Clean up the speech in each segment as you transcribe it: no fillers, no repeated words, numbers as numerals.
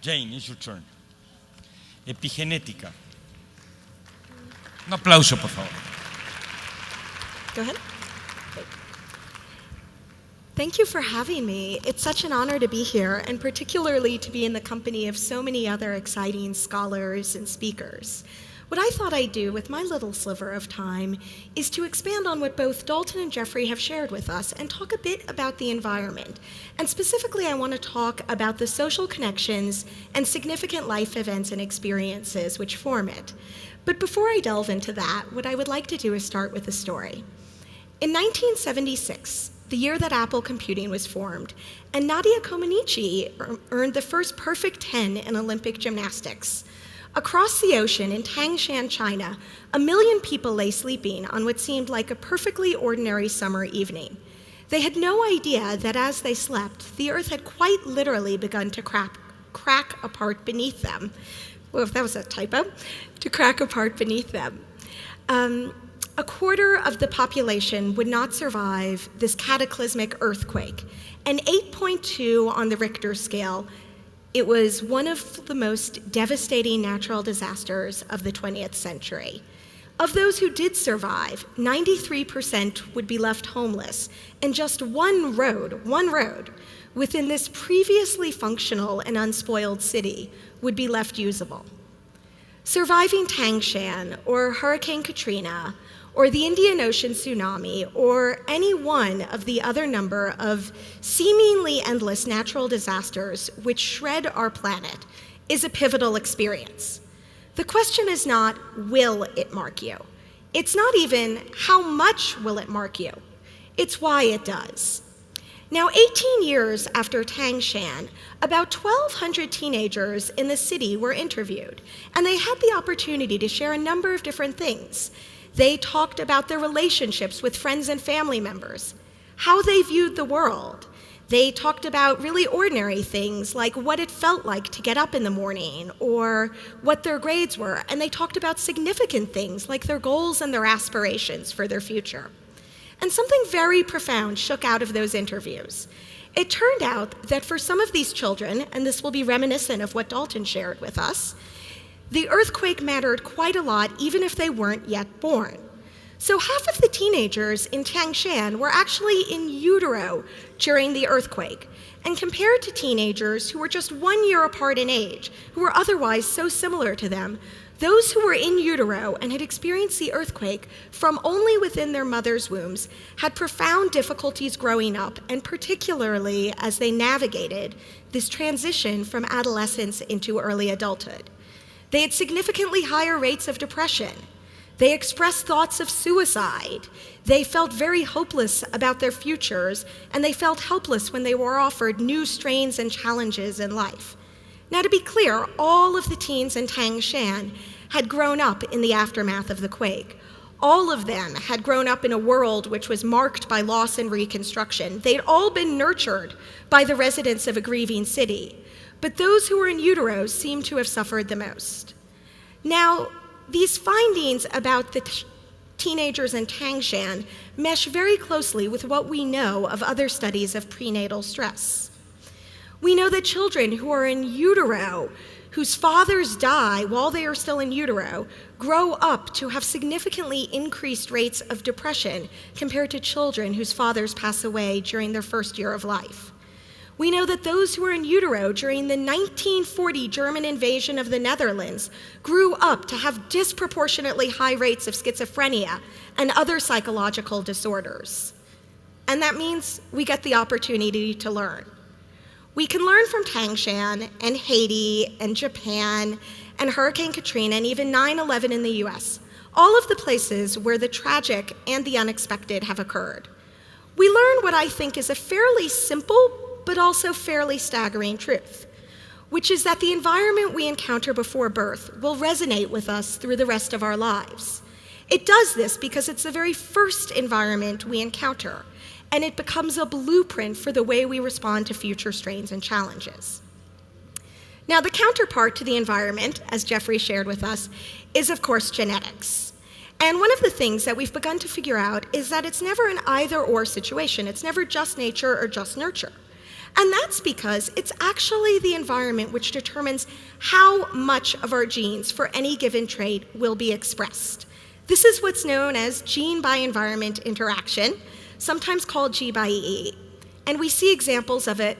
Jane, it's your turn. Epigenética. Un aplauso, por favor. Go ahead. Thank you for having me. It's such an honor to be here, and particularly to be in the company of so many other exciting scholars and speakers. What I thought I'd do with my little sliver of time is to expand on what both Dalton and Jeffrey have shared with us and talk a bit about the environment. And specifically, I want to talk about the social connections and significant life events and experiences which form it. But before I delve into that, what I would like to do is start with a story. In 1976, the year that Apple Computing was formed, and Nadia Comaneci earned the first perfect 10 in Olympic gymnastics. Across the ocean in Tangshan, China, 1 million people lay sleeping on what seemed like a perfectly ordinary summer evening. They had no idea that as they slept, the earth had quite literally begun to crack apart beneath them. Well, if that was a typo, to crack apart beneath them. A quarter of the population would not survive this cataclysmic earthquake, and 8.2 on the Richter scale. It was one of the most devastating natural disasters of the 20th century. Of those who did survive, 93% would be left homeless, and just one road within this previously functional and unspoiled city would be left usable. Surviving Tangshan, or Hurricane Katrina, or the Indian Ocean tsunami, or any one of the other number of seemingly endless natural disasters which shred our planet, is a pivotal experience. The question is not, will it mark you? It's not even, how much will it mark you? It's why it does. Now, 18 years after Tangshan, about 1,200 teenagers in the city were interviewed, and they had the opportunity to share a number of different things. They talked about their relationships with friends and family members, how they viewed the world. They talked about really ordinary things like what it felt like to get up in the morning or what their grades were. And they talked about significant things like their goals and their aspirations for their future. And something very profound shook out of those interviews. It turned out that for some of these children, and this will be reminiscent of what Dalton shared with us, the earthquake mattered quite a lot, even if they weren't yet born. So half of the teenagers in Tangshan were actually in utero during the earthquake. And compared to teenagers who were just 1 year apart in age, who were otherwise so similar to them, those who were in utero and had experienced the earthquake from only within their mother's wombs had profound difficulties growing up, and particularly as they navigated this transition from adolescence into early adulthood. They had significantly higher rates of depression. They expressed thoughts of suicide. They felt very hopeless about their futures, and they felt helpless when they were offered new strains and challenges in life. Now, to be clear, all of the teens in Tangshan had grown up in the aftermath of the quake. All of them had grown up in a world which was marked by loss and reconstruction. They'd all been nurtured by the residents of a grieving city. But those who were in utero seem to have suffered the most. Now, these findings about the teenagers in Tangshan mesh very closely with what we know of other studies of prenatal stress. We know that children who are in utero, whose fathers die while they are still in utero, grow up to have significantly increased rates of depression compared to children whose fathers pass away during their first year of life. We know that those who were in utero during the 1940 German invasion of the Netherlands grew up to have disproportionately high rates of schizophrenia and other psychological disorders. And that means we get the opportunity to learn. We can learn from Tangshan and Haiti and Japan and Hurricane Katrina and even 9/11 in the US, all of the places where the tragic and the unexpected have occurred. We learn what I think is a fairly simple but also fairly staggering truth, which is that the environment we encounter before birth will resonate with us through the rest of our lives. It does this because it's the very first environment we encounter, and it becomes a blueprint for the way we respond to future strains and challenges. Now, the counterpart to the environment, as Jeffrey shared with us, is of course genetics. And one of the things that we've begun to figure out is that it's never an either-or situation. It's never just nature or just nurture. And that's because it's actually the environment which determines how much of our genes for any given trait will be expressed. This is what's known as gene by environment interaction, sometimes called G by E. And we see examples of it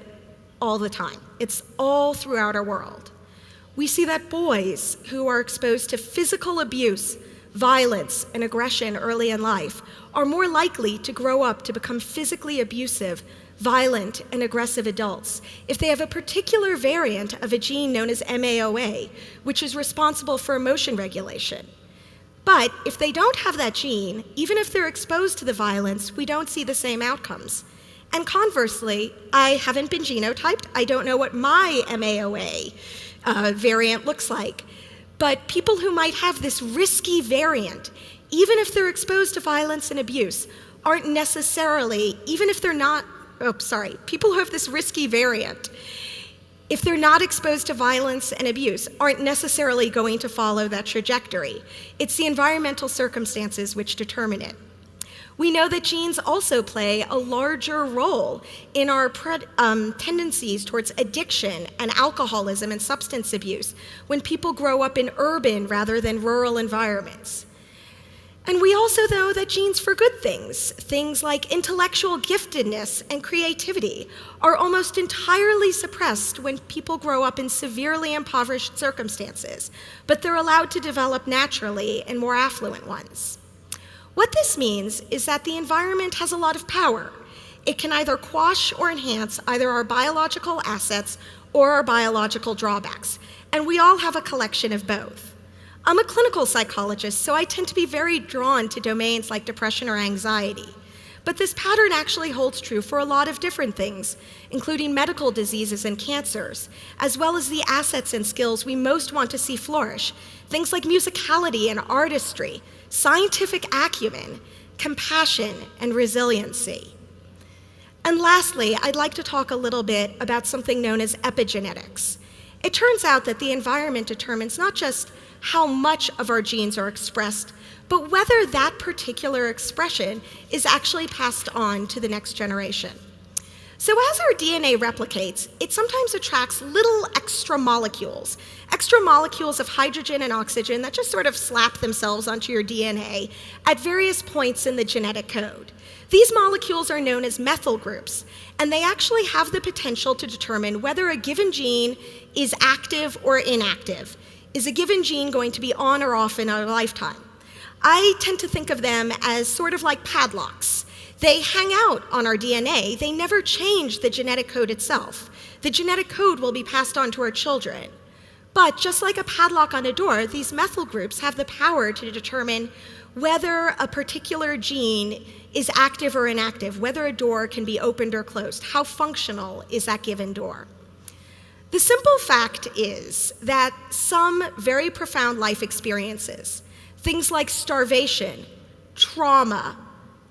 all the time. It's all throughout our world. We see that boys who are exposed to physical abuse, violence, and aggression early in life are more likely to grow up to become physically abusive, violent, and aggressive adults if they have a particular variant of a gene known as MAOA, which is responsible for emotion regulation. But if they don't have that gene, even if they're exposed to the violence, we don't see the same outcomes. And conversely, I haven't been genotyped. I don't know what my MAOA variant looks like. But people who might have this risky variant, even if they're exposed to violence and abuse, aren't necessarily, even if they're not, people who have this risky variant, if they're not exposed to violence and abuse, aren't necessarily going to follow that trajectory. It's the environmental circumstances which determine it. We know that genes also play a larger role in our tendencies towards addiction and alcoholism and substance abuse when people grow up in urban rather than rural environments. And we also know that genes for good things like intellectual giftedness and creativity, are almost entirely suppressed when people grow up in severely impoverished circumstances, but they're allowed to develop naturally in more affluent ones. What this means is that the environment has a lot of power. It can either quash or enhance either our biological assets or our biological drawbacks, and we all have a collection of both. I'm a clinical psychologist, so I tend to be very drawn to domains like depression or anxiety. But this pattern actually holds true for a lot of different things, including medical diseases and cancers, as well as the assets and skills we most want to see flourish, things like musicality and artistry, scientific acumen, compassion, and resiliency. And lastly, I'd like to talk a little bit about something known as epigenetics. It turns out that the environment determines not just how much of our genes are expressed, but whether that particular expression is actually passed on to the next generation. So as our DNA replicates, it sometimes attracts little extra molecules of hydrogen and oxygen that just sort of slap themselves onto your DNA at various points in the genetic code. These molecules are known as methyl groups, and they actually have the potential to determine whether a given gene is active or inactive. Is a given gene going to be on or off in our lifetime? I tend to think of them as sort of like padlocks. They hang out on our DNA. They never change the genetic code itself. The genetic code will be passed on to our children. But just like a padlock on a door, these methyl groups have the power to determine whether a particular gene is active or inactive, whether a door can be opened or closed. How functional is that given door? The simple fact is that some very profound life experiences, things like starvation, trauma,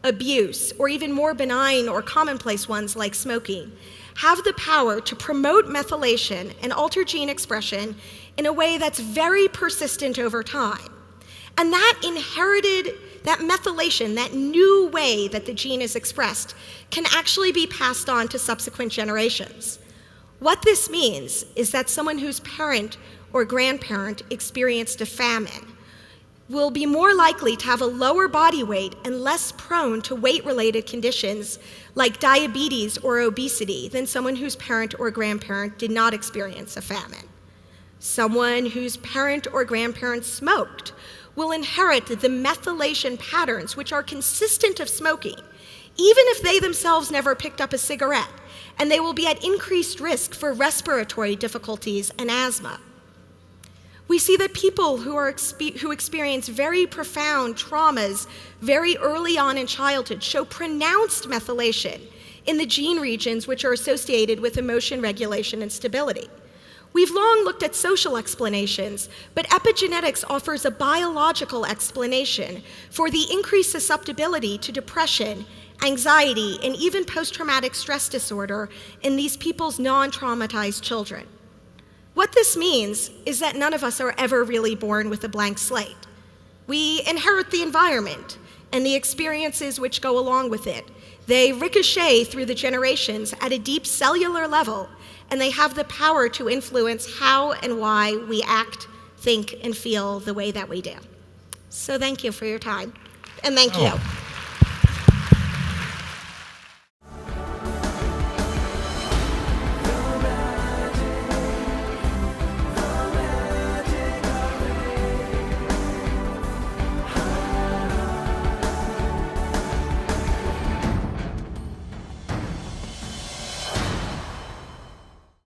abuse, or even more benign or commonplace ones like smoking, have the power to promote methylation and alter gene expression in a way that's very persistent over time. And that methylation, that new way that the gene is expressed, can actually be passed on to subsequent generations. What this means is that someone whose parent or grandparent experienced a famine will be more likely to have a lower body weight and less prone to weight-related conditions like diabetes or obesity than someone whose parent or grandparent did not experience a famine. Someone whose parent or grandparent smoked will inherit the methylation patterns which are consistent of smoking, even if they themselves never picked up a cigarette, and they will be at increased risk for respiratory difficulties and asthma. We see that people who experience very profound traumas very early on in childhood show pronounced methylation in the gene regions which are associated with emotion regulation and stability. We've long looked at social explanations, but epigenetics offers a biological explanation for the increased susceptibility to depression, anxiety, and even post-traumatic stress disorder in these people's non-traumatized children. What this means is that none of us are ever really born with a blank slate. We inherit the environment and the experiences which go along with it, They ricochet through the generations at a deep cellular level, and they have the power to influence how and why we act, think, and feel the way that we do. So thank you for your time, and thank you.